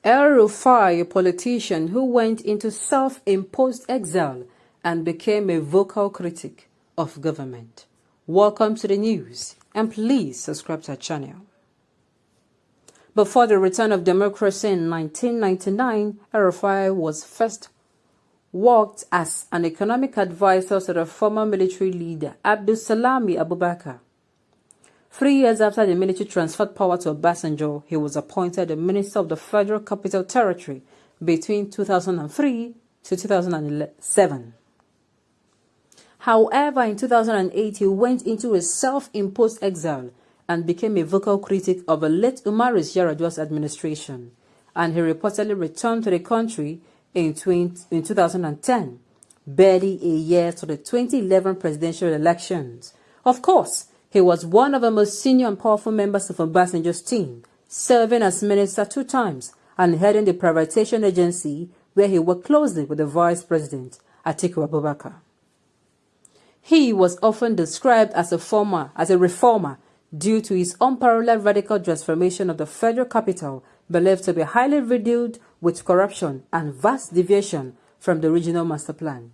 El-Rufai, a politician who went into self-imposed exile and became a vocal critic of government. Welcome to the news, and please subscribe to our channel. Before the return of democracy in 1999, El-Rufai was first worked as an economic advisor to the former military leader Abdul Salami Abubakar. 3 years after the military transferred power to Obasanjo, he was appointed the Minister of the Federal Capital Territory between 2003 to 2007. However, in 2008, he went into a self-imposed exile and became a vocal critic of the late Umaris Yar'Adua's administration, and he reportedly returned to the country in 2010, barely a year to the 2011 presidential elections. Of course, he was one of the most senior and powerful members of Obasanjo's team, serving as minister 2 times and heading the privatization agency where he worked closely with the vice president, Atiku Abubakar. He was often described as a reformer due to his unparalleled radical transformation of the federal capital, believed to be highly riddled with corruption and vast deviation from the original master plan.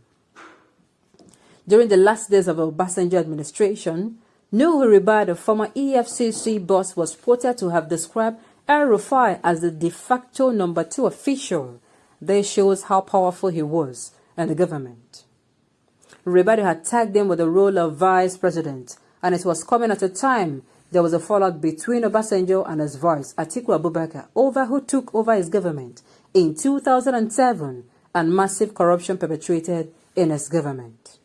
During the last days of the Obasanjo administration, Nuhu Ribad, the former EFCC boss, was quoted to have described El-Rufai as the de facto number 2 official. This shows how powerful he was in the government. Ribad had tagged him with the role of vice president, and it was coming at a time there was a fallout between Obasanjo and his vice, Atiku Abubakar, over who took over his government in 2007 and massive corruption perpetrated in his government.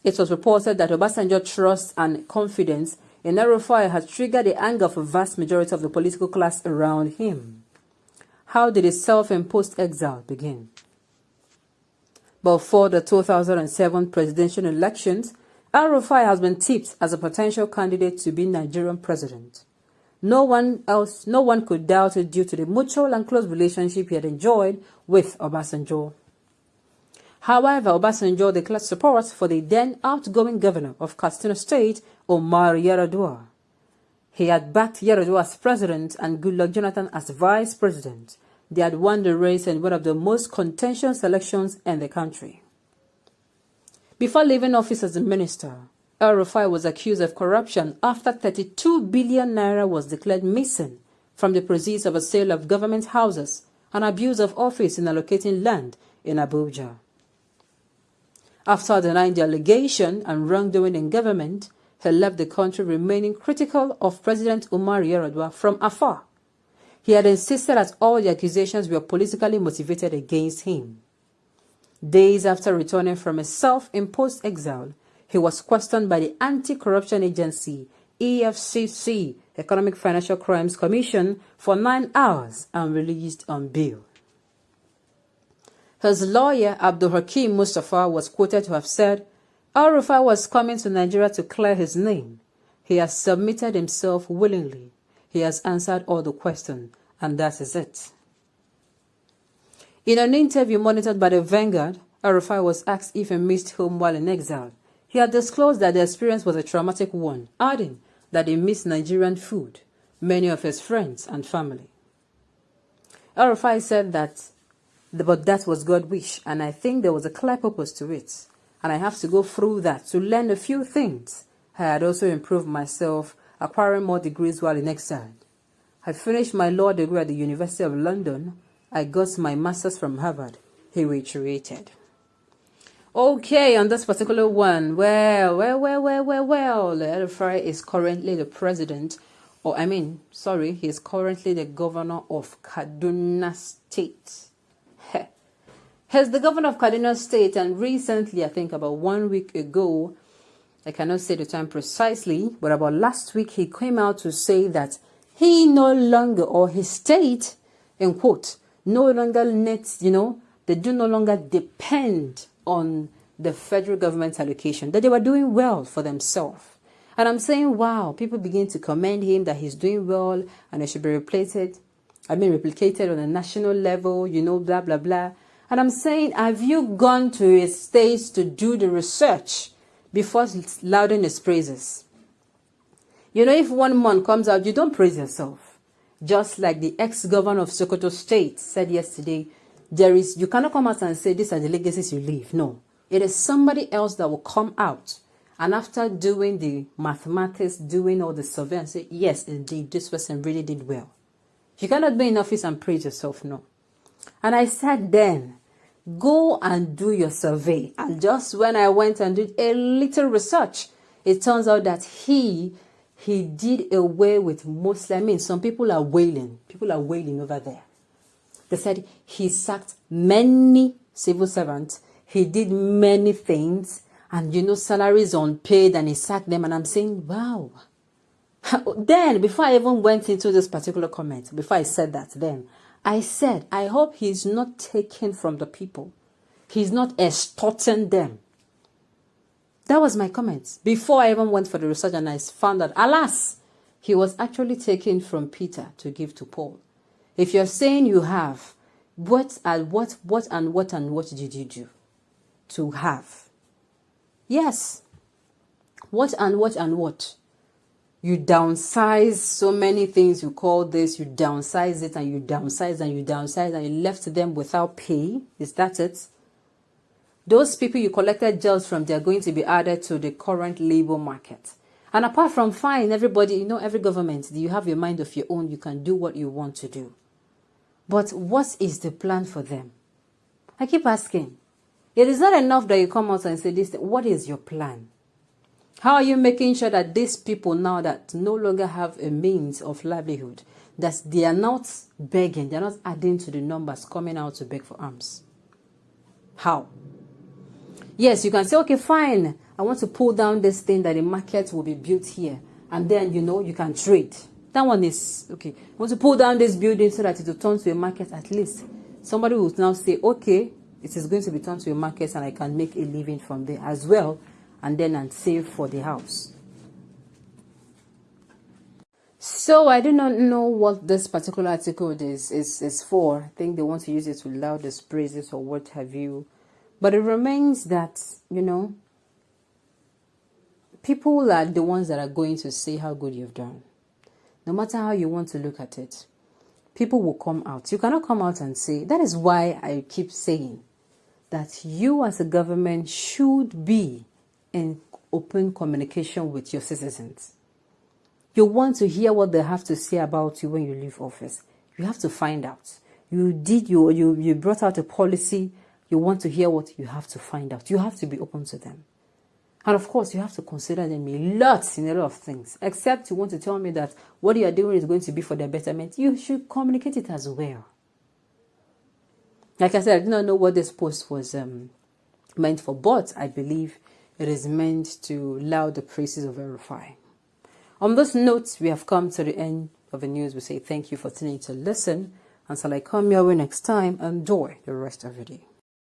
It was reported that Obasanjo's trust and confidence in El-Rufai had triggered the anger of a vast majority of the political class around him. How did his self-imposed exile begin? Before the 2007 presidential elections, El-Rufai has been tipped as a potential candidate to be Nigerian president. No one could doubt it due to the mutual and close relationship he had enjoyed with Obasanjo. However, Obasanjo declared support for the then outgoing governor of Katsina State, Umar Yar'Adua. He had backed Yar'Adua as president and Goodluck Jonathan as vice president. They had won the race in one of the most contentious elections in the country. Before leaving office as a minister, El-Rufai was accused of corruption after 32 billion naira was declared missing from the proceeds of a sale of government houses and abuse of office in allocating land in Abuja. After denying the allegation and wrongdoing in government, he left the country remaining critical of President Umar Yar'Adua from afar. He had insisted that all the accusations were politically motivated against him. Days after returning from a self-imposed exile, he was questioned by the Anti-Corruption Agency, EFCC, Economic Financial Crimes Commission, for 9 hours and released on bail. His lawyer, Abdul Hakim Mustafa, was quoted to have said, El-Rufai was coming to Nigeria to clear his name. He has submitted himself willingly. He has answered all the questions, and that is it. In an interview monitored by the Vanguard, El-Rufai was asked if he missed home while in exile. He had disclosed that the experience was a traumatic one, adding that he missed Nigerian food, many of his friends and family. El-Rufai said that, but that was God's wish, and I think there was a clear purpose to it, and I have to go through that to learn a few things. I had also improved myself, acquiring more degrees while in exile. I finished my law degree at the University of London. I got my master's from Harvard, he reiterated. Okay, on this particular one, well, El-Rufai is currently the president, he is currently the governor of Kaduna State. He's the governor of Kaduna State, and recently, I think about 1 week ago, I cannot say the time precisely, but about last week, he came out to say that he no longer, or his state, in quote, no longer needs, they do no longer depend on the federal government's allocation, that they were doing well for themselves. And I'm saying, wow, people begin to commend him that he's doing well and it should be replicated on a national level, blah, blah, blah. And I'm saying, have you gone to his states to do the research before lauding his praises? If one month comes out, you don't praise yourself. Just like the ex-governor of Sokoto State said yesterday, you cannot come out and say these are the legacies you leave. No, it is somebody else that will come out. And after doing the mathematics, doing all the survey and say, yes, indeed, this person really did well. You cannot be in office and praise yourself, no. And I said then, go and do your survey. And just when I went and did a little research, it turns out that he did away with mostly, I mean, some people are wailing. People are wailing over there. They said he sacked many civil servants. He did many things. And, salaries unpaid, and he sacked them. And I'm saying, wow. Then, before I even went into this particular comment, before I said that, then, I said, I hope he's not taken from the people. He's not extorting them. That was my comment. Before I even went for the research, and I found that, alas, he was actually taken from Peter to give to Paul. If you're saying you have, what did you do to have? Yes. What? You downsize so many things. You call this, you downsize it, and you downsize, and you downsize, and you left them without pay. Is that it? Those people you collected jobs from, they are going to be added to the current labor market. And apart from fine, everybody, every government, you have a mind of your own. You can do what you want to do. But what is the plan for them? I keep asking. It is not enough that you come out and say this. What is your plan? How are you making sure that these people now that no longer have a means of livelihood, that they are not begging, they are not adding to the numbers coming out to beg for alms? How? Yes, you can say, okay, fine. I want to pull down this thing that the market will be built here. And then, you can trade. That one is, okay. I want to pull down this building so that it will turn to a market at least. Somebody will now say, okay, it is going to be turned to a market and I can make a living from there as well. And then and save for the house. So I do not know what this particular article is for. I think they want to use it to loud the praises or what have you. But it remains that, people are the ones that are going to say how good you've done. No matter how you want to look at it, people will come out. You cannot come out and say, that is why I keep saying that you as a government should be in open communication with your citizens. You want to hear what they have to say about you when you leave office. You have to find out. You brought out a policy. You want to hear what you have to find out. You have to be open to them. And of course, you have to consider them in a lot of things. Except you want to tell me that what you are doing is going to be for their betterment. You should communicate it as well. Like I said, I did not know what this post was meant for, but I believe it is meant to laud the praises of El-Rufai. On this note, we have come to the end of the news. We say thank you for tuning to listen. Until I come your way next time, enjoy the rest of your day.